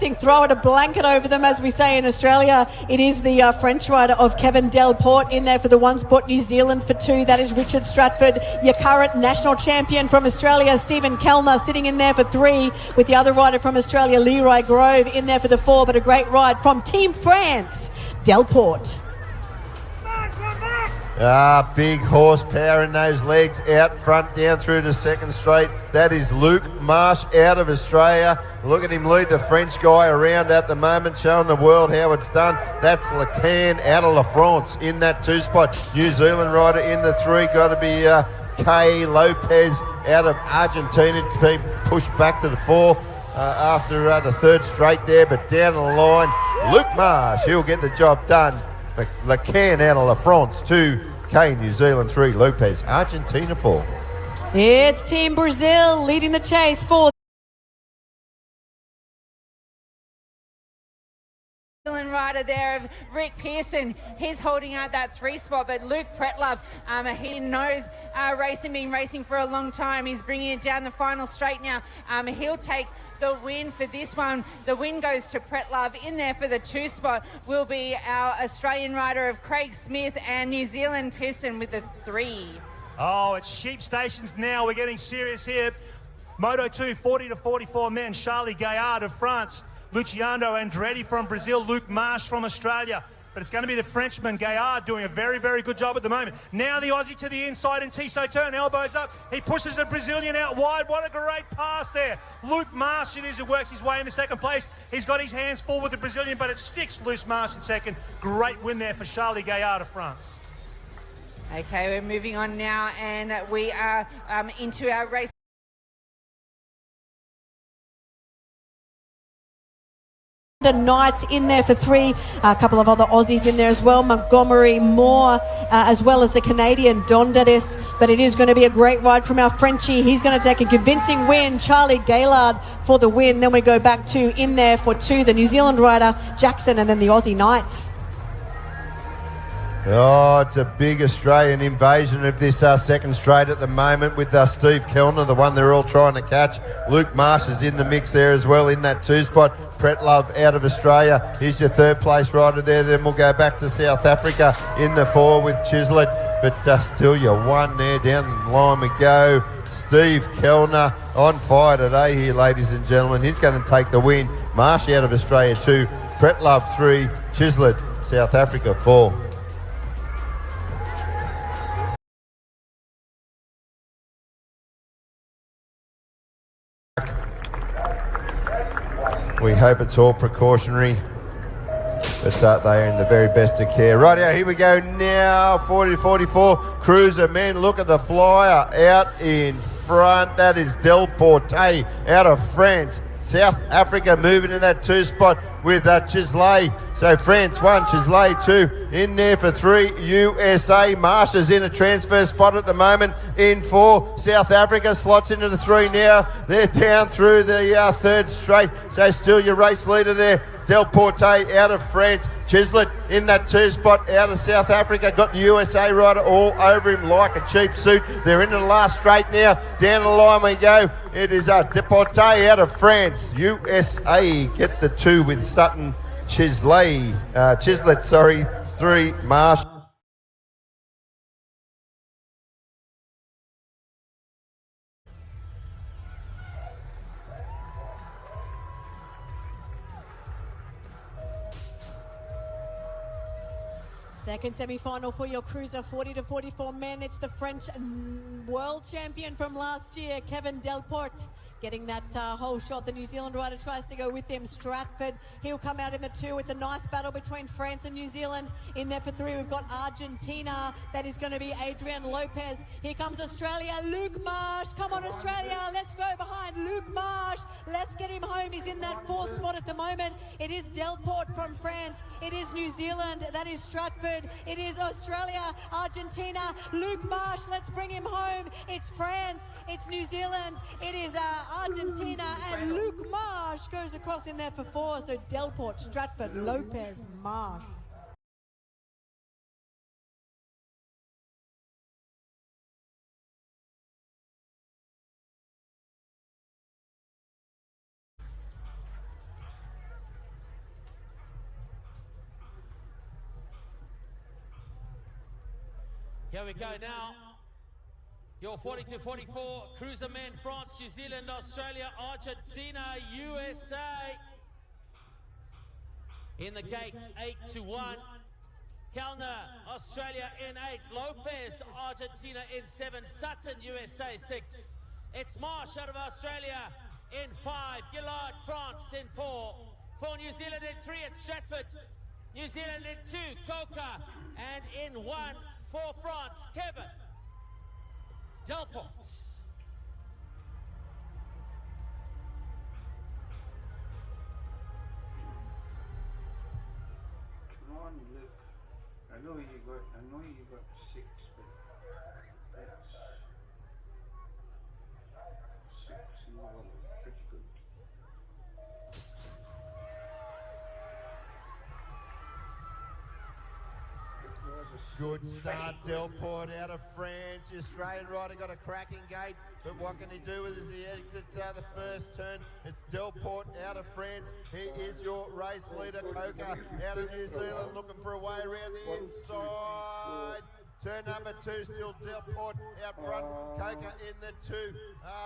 Throw it a blanket over them, as we say in Australia. It is the French rider of Kevin Delporte in there for the one spot, New Zealand for two. That is Richard Stratford, your current national champion from Australia. Stephen Kellner sitting in there for three, with the other rider from Australia, Leroy Grove, in there for the four. But a great ride from Team France, Delporte. Big horsepower in those legs, out front, down through the second straight. That is Luke Marsh out of Australia. Look at him lead the French guy around at the moment, showing the world how it's done. That's Lecan out of La France in that two spot. New Zealand rider in the three, got to be Kay Lopez out of Argentina, being pushed back to the four after the third straight there, but down the line, Luke Marsh, he'll get the job done. Lecan out of La France, two. Kay, New Zealand, three. Lopez, Argentina, four. It's Team Brazil leading the chase for rider there of Rick Pearson. He's holding out that three spot, but Luke Pretlove, he knows racing, been racing for a long time. He's bringing it down the final straight now. He'll take the win for this one. The win goes to Pretlove. In there for the two spot will be our Australian rider of Craig Smith, and New Zealand Pearson with the three. Oh, it's sheep stations now. We're getting serious here. Moto 2, 40 to 44 men. Charlie Gaillard of France. Luciano Andretti from Brazil. Luke Marsh from Australia. But it's going to be the Frenchman, Gaillard, doing a very, very good job at the moment. Now the Aussie to the inside, and Tissot turn, elbows up. He pushes the Brazilian out wide. What a great pass there. Luke Marsh, it is, who works his way into second place. He's got his hands full with the Brazilian, but it sticks loose Marsh in second. Great win there for Charlie Gaillard of France. Okay, we're moving on now, and we are into our race. Knights in there for three, a couple of other Aussies in there as well, Montgomery, Moore, as well as the Canadian Dondatis. But it is going to be a great ride from our Frenchie. He's going to take a convincing win. Charlie Gaillard for the win. Then we go back to in there for two, the New Zealand rider Jackson, and then the Aussie Knights. Oh, it's a big Australian invasion of this second straight at the moment with Steve Kellner, the one they're all trying to catch. Luke Marsh is in the mix there as well in that two spot. Pretlove out of Australia. Here's your third place rider there. Then we'll go back to South Africa in the four with Chislett. But still your one there. Down the line we go. Steve Kellner on fire today here, ladies and gentlemen. He's going to take the win. Marsh out of Australia 2. Pretlove 3. Chislett, South Africa 4. We hope it's all precautionary, but they are in the very best of care. Right out, here we go now, 40 to 44. Cruiser men, look at the flyer out in front. That is Delporte out of France. South Africa moving in that two spot with Chisley. So France 1, Chisley 2. In there for 3, USA. Marsh is in a transfer spot at the moment. In 4, South Africa slots into the 3 now. They're down through the third straight. So still your race leader there. Delporte out of France. Chislett in that two spot out of South Africa. Got the USA rider all over him like a cheap suit. They're into the last straight now. Down the line we go. It is Delporte out of France. USA get the 2 with Sutton. Chislett, 3, Marsh. Second semi-final for your Cruiser 40 to 44 men. It's the French world champion from last year, Kevin Delporte, getting that whole shot. The New Zealand rider tries to go with him. Stratford, he'll come out in the 2. It's a nice battle between France and New Zealand. In there for 3, we've got Argentina. That is going to be Adrian Lopez. Here comes Australia, Luke Marsh. Come on, Australia, let's go behind Luke Marsh. Let's get him home. He's in that 4th spot at the moment. It is Delporte from France. It is New Zealand. That is Stratford. It is Australia, Argentina, Luke Marsh. Let's bring him home. It's France. It's New Zealand. It is Argentina, and Luke Marsh goes across in there for 4. So Delporte, Stratford, Lopez, Marsh. Here we go now. Your 40 to 44 cruiser men, France, New Zealand, Australia, Argentina, USA. In the gate, 8 to 1. Kellner, Australia in 8. Lopez, Argentina in 7. Sutton, USA 6. It's Marsh out of Australia in 5. Gillard, France in 4. For New Zealand in 3, it's Stratford. New Zealand in 2, Coca. And in 1, for France, Kevin Delport. Come on, Luke. I know you got 6, but that's 6 in all. Pretty good. Good start, Delport out of France. The Australian rider got a cracking gate, but what can he do with as he exits the first turn? It's Delport out of France. He is your race leader. Coca out of New Zealand looking for a way around the inside. Turn number 2, still Delport out front. Coca in the 2.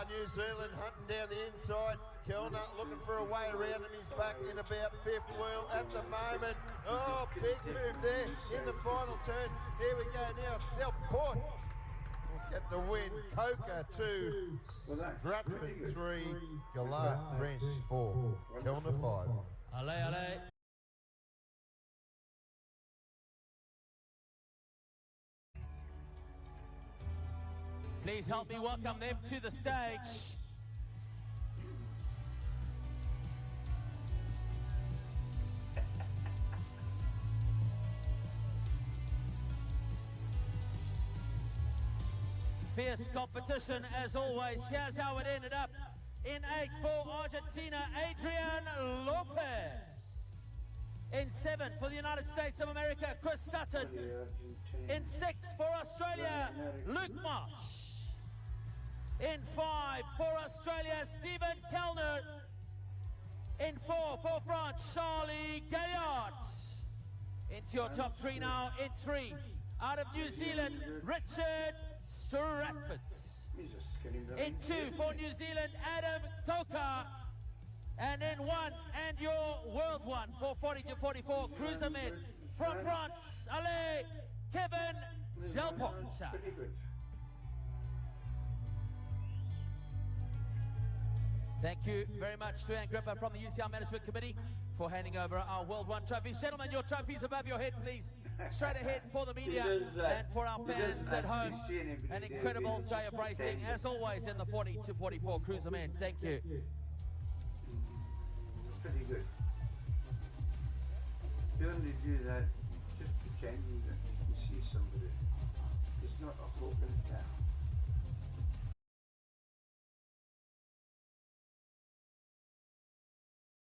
New Zealand hunting down the inside. Kellner looking for a way around him. He's back in about 5th wheel at the moment. Oh, big move there in the final turn. Here we go now. Delport will get the win. Coca 2, Stratford 3, Gallard France 4, Kellner 5. Allez, allez. Please help me welcome them to the stage. Fierce competition as always. Here's how it ended up. In 8 for Argentina, Adrian Lopez. In 7 for the United States of America, Chris Sutton. In 6 for Australia, Luke Marsh. In 5 for Australia, Stephen Kellner. In 4 for France, Charlie Gaillard. Into your top 3 now. In 3 out of New Zealand, Richard Stratford. In 2 for New Zealand, Adam Coca. And in 1, and your world one for 40 to 44 cruiser men from France, allez, Kevin Delport. Thank you very much to Ann Gripper from the UCR Management Committee for handing over our World One trophies. Gentlemen, your trophies above your head, please. Straight ahead for the media and for our fans at home. An incredible day of racing, as always, in the 40 to 44 cruiser men. Thank you. Pretty good. You only do that just pretending that you see somebody. It's not a hope in a town.